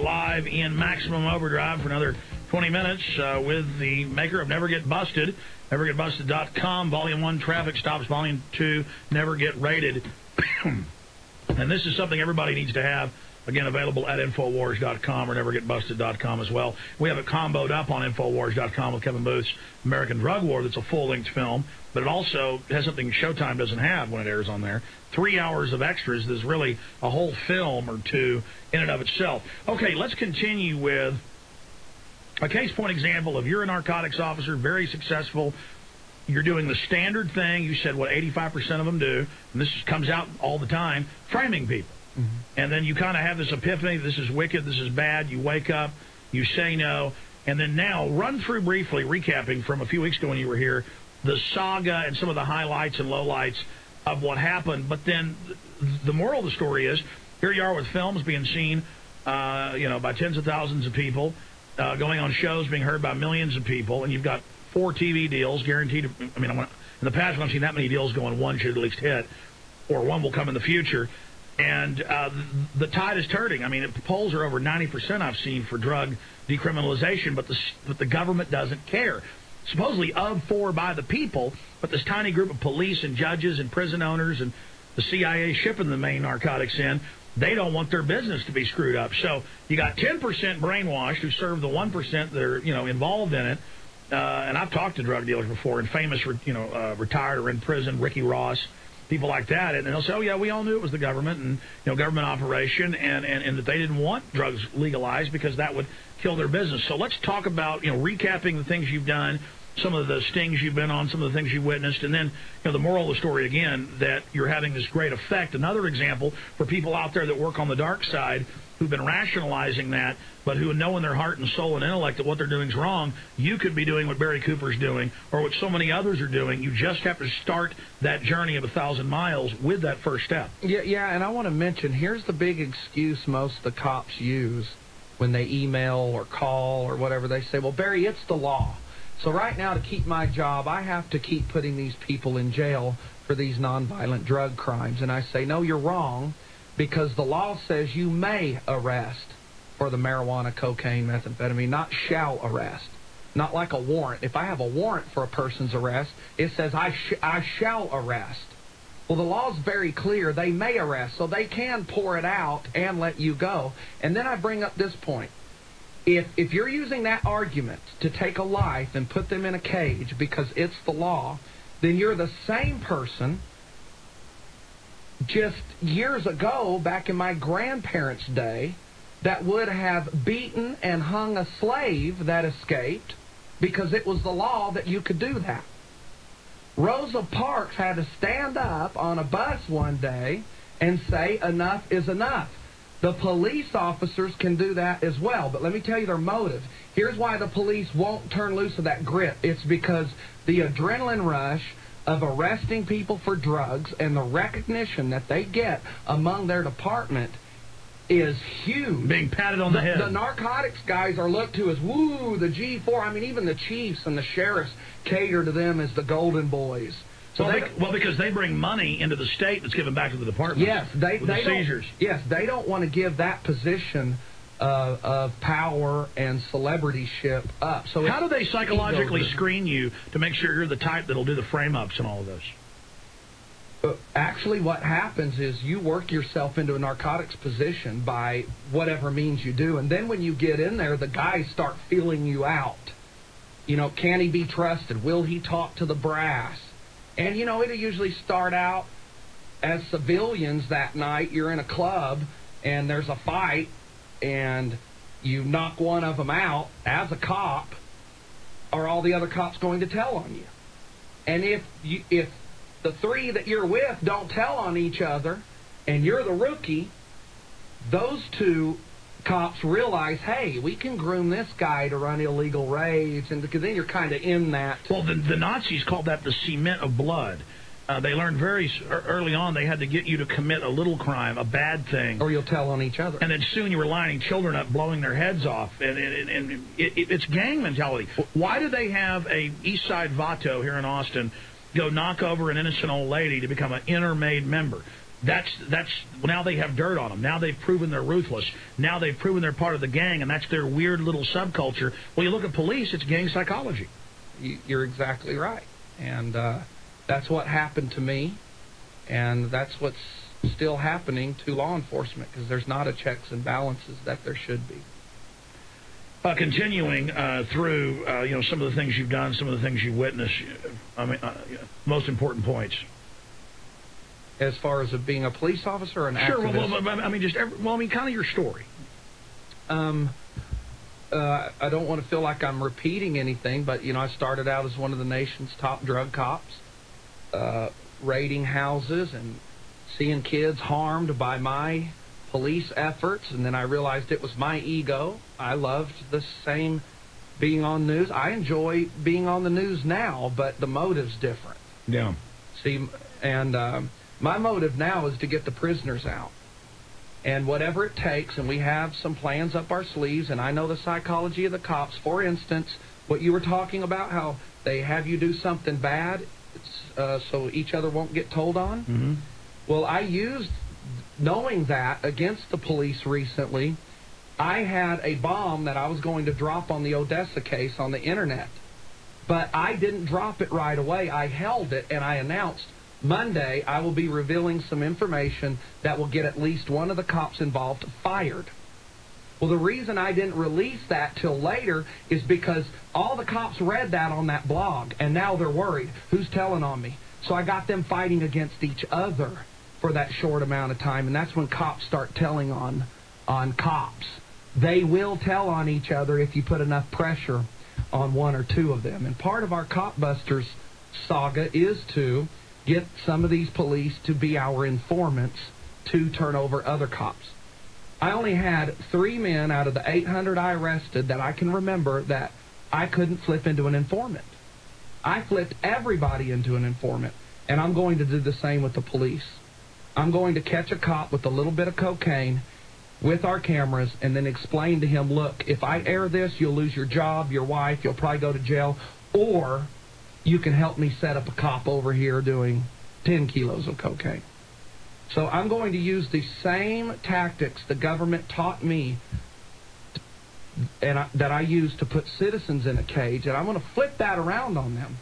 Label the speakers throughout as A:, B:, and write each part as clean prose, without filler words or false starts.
A: live in Maximum Overdrive for another 20 minutes with the maker of Never Get Busted, NeverGetBusted.com, Volume 1, Traffic Stops, Volume 2, Never Get Raided. And this is something everybody needs to have, again, available at Infowars.com or NeverGetBusted.com as well. We have it comboed up on Infowars.com with Kevin Booth's American Drug War that's a full-length film, but it also has something Showtime doesn't have when it airs on there. 3 hours of extras. There's really a whole film or two in and of itself. Okay, let's continue with a case point example of you're a narcotics officer, very successful. You're doing the standard thing. You said what 85% of them do, and this comes out all the time, framing people. Mm-hmm. And then you kind of have this epiphany, this is wicked, this is bad. You wake up, you say no, and then now run through briefly, recapping from a few weeks ago when you were here, the saga and some of the highlights and lowlights of what happened. But then the moral of the story is, here you are with films being seen, by tens of thousands of people, going on shows being heard by millions of people, and you've got 4 TV deals guaranteed. I mean, in the past, when I've seen that many deals going, one should at least hit, or one will come in the future. And the tide is turning. I mean, polls are over 90% I've seen for drug decriminalization, but the government doesn't care. Supposedly for by the people, but this tiny group of police and judges and prison owners and the CIA shipping the main narcotics in, they don't want their business to be screwed up. So you got 10% brainwashed who serve the 1% that are involved in it. And I've talked to drug dealers before, and famous retired or in prison, Ricky Ross, people like that, and they'll say, oh, yeah, we all knew it was the government and government operation, and that they didn't want drugs legalized because that would kill their business. So let's talk about, recapping the things you've done, some of the stings you've been on, some of the things you've witnessed, and then the moral of the story, again, that you're having this great effect. Another example for people out there that work on the dark side who've been rationalizing that, but who know in their heart and soul and intellect that what they're doing is wrong. You could be doing what Barry Cooper's doing or what so many others are doing. You just have to start that journey of 1,000 miles with that first step.
B: Yeah, and I want to mention, here's the big excuse most of the cops use when they email or call or whatever. They say, well, Barry, it's the law. So right now, to keep my job, I have to keep putting these people in jail for these nonviolent drug crimes. And I say, no, you're wrong, because the law says you may arrest for the marijuana, cocaine, methamphetamine, not shall arrest. Not like a warrant. If I have a warrant for a person's arrest, it says I shall arrest. Well, the law's very clear. They may arrest, so they can pour it out and let you go. And then I bring up this point. If you're using that argument to take a life and put them in a cage because it's the law, then you're the same person just years ago, back in my grandparents' day, that would have beaten and hung a slave that escaped because it was the law that you could do that. Rosa Parks had to stand up on a bus one day and say, enough is enough. The police officers can do that as well, but let me tell you their motive. Here's why the police won't turn loose of that grip. It's because the adrenaline rush of arresting people for drugs and the recognition that they get among their department is huge.
A: Being patted on the head.
B: The narcotics guys are looked to as, woo, the G4. I mean, even the chiefs and the sheriffs cater to them as the golden boys.
A: So because they bring money into the state that's given back to the department.
B: Yes, they
A: seizures.
B: Yes, they don't want to give that position of power and celebrityship up. So
A: how do they psychologically screen you to make sure you're the type that'll do the frame-ups and all of those?
B: Actually, what happens is you work yourself into a narcotics position by whatever means you do, and then when you get in there, the guys start feeling you out. Can he be trusted? Will he talk to the brass? And, it'll usually start out as civilians that night. You're in a club, and there's a fight, and you knock one of them out. As a cop, are all the other cops going to tell on you? And if the 3 that you're with don't tell on each other, and you're the rookie, those 2 cops realize, hey, we can groom this guy to run illegal raids, and because then you're kind of in that.
A: Well, the Nazis called that the cement of blood. They learned very early on they had to get you to commit a little crime, a bad thing.
B: Or you'll tell on each other.
A: And then soon you were lining children up, blowing their heads off. And it's gang mentality. Why do they have a East Side Vato here in Austin go knock over an innocent old lady to become an intermaid member? That's now they have dirt on them. Now they've proven they're ruthless. Now they've proven they're part of the gang, and that's their weird little subculture. Well, you look at police, it's gang psychology.
B: You're exactly right. And that's what happened to me, and that's what's still happening to law enforcement, because there's not a checks and balances that there should be.
A: Continuing through, some of the things you've done, some of the things you witnessed, most important points.
B: As far as being a police officer or an activist?
A: Sure, kind of your story.
B: I don't want to feel like I'm repeating anything, but, I started out as one of the nation's top drug cops, raiding houses and seeing kids harmed by my police efforts, and then I realized it was my ego. I loved the same being on news. I enjoy being on the news now, but the motive's different.
A: Yeah.
B: See, and my motive now is to get the prisoners out. And whatever it takes, and we have some plans up our sleeves, and I know the psychology of the cops. For instance, what you were talking about, how they have you do something bad so each other won't get told on.
A: Mm-hmm.
B: Well, I used, knowing that, against the police recently. I had a bomb that I was going to drop on the Odessa case on the internet. But I didn't drop it right away. I held it, and I announced, Monday, I will be revealing some information that will get at least one of the cops involved fired. Well, the reason I didn't release that till later is because all the cops read that on that blog, and now they're worried. Who's telling on me? So I got them fighting against each other for that short amount of time, and that's when cops start telling on cops. They will tell on each other if you put enough pressure on one or two of them. And part of our Cop Busters saga is to get some of these police to be our informants to turn over other cops. I only had 3 men out of the 800 I arrested that I can remember that I couldn't flip into an informant. I flipped everybody into an informant, and I'm going to do the same with the police. I'm going to catch a cop with a little bit of cocaine with our cameras and then explain to him, look, if I air this, you'll lose your job, your wife, you'll probably go to jail, or you can help me set up a cop over here doing 10 kilos of cocaine. So I'm going to use the same tactics the government taught me and that I use to put citizens in a cage, and I'm going to flip that around on them.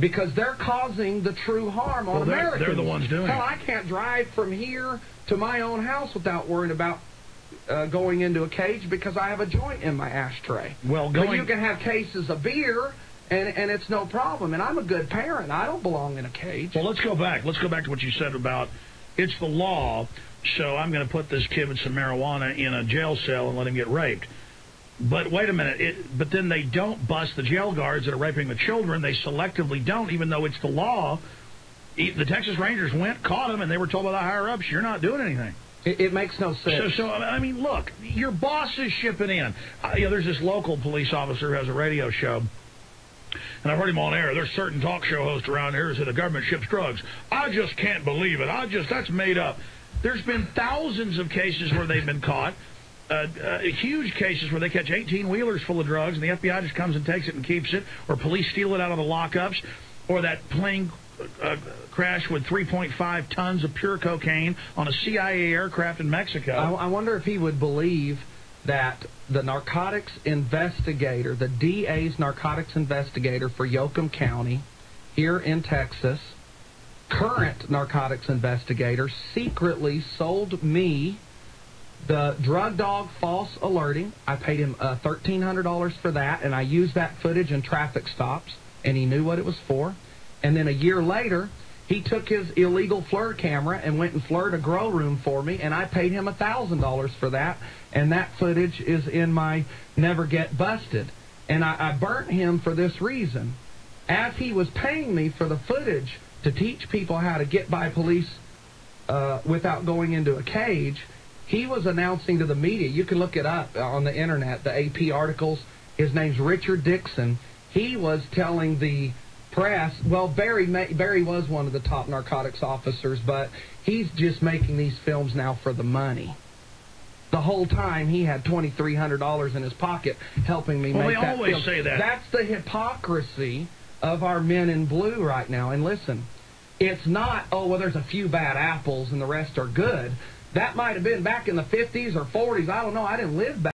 B: Because they're causing the true harm on Americans.
A: They're the ones doing it.
B: Hell, I can't drive from here to my own house without worrying about going into a cage because I have a joint in my ashtray. But you can have cases of beer, and it's no problem. And I'm a good parent. I don't belong in a cage.
A: Well, let's go back. Let's go back to what you said about it's the law, so I'm going to put this kid with some marijuana in a jail cell and let him get raped. But wait a minute, but then they don't bust the jail guards that are raping the children. They selectively don't, even though it's the law. The Texas Rangers went, caught them, and they were told by the higher-ups, you're not doing anything.
B: It makes no sense.
A: So I mean, look, your boss is shipping in. There's this local police officer who has a radio show, and I've heard him on air. There's certain talk show hosts around here who say the government ships drugs. I just can't believe it. That's made up. There's been thousands of cases where they've been caught. Huge cases where they catch 18-wheelers full of drugs, and the FBI just comes and takes it and keeps it, or police steal it out of the lockups, or that plane crash with 3.5 tons of pure cocaine on a CIA aircraft in Mexico.
B: I wonder if he would believe that the narcotics investigator, the DA's narcotics investigator for Yoakum County here in Texas, current narcotics investigator, secretly sold me the drug dog false alerting. I paid him $1,300 for that, and I used that footage in traffic stops, and he knew what it was for. And then a year later, he took his illegal FLIR camera and went and FLIR'd a grow room for me, and I paid him $1,000 for that, and that footage is in my Never Get Busted. And I burnt him for this reason. As he was paying me for the footage to teach people how to get by police without going into a cage, he was announcing to the media, you can look it up on the internet, the AP articles, his name's Richard Dixon. He was telling the press, well, Barry was one of the top narcotics officers, but he's just making these films now for the money. The whole time he had $2,300 in his pocket helping me make that film.
A: Well, they always say that.
B: That's the hypocrisy of our men in blue right now. And listen, It's not, oh, well, there's a few bad apples and the rest are good. That might have been back in the 50s or 40s. I don't know. I didn't live back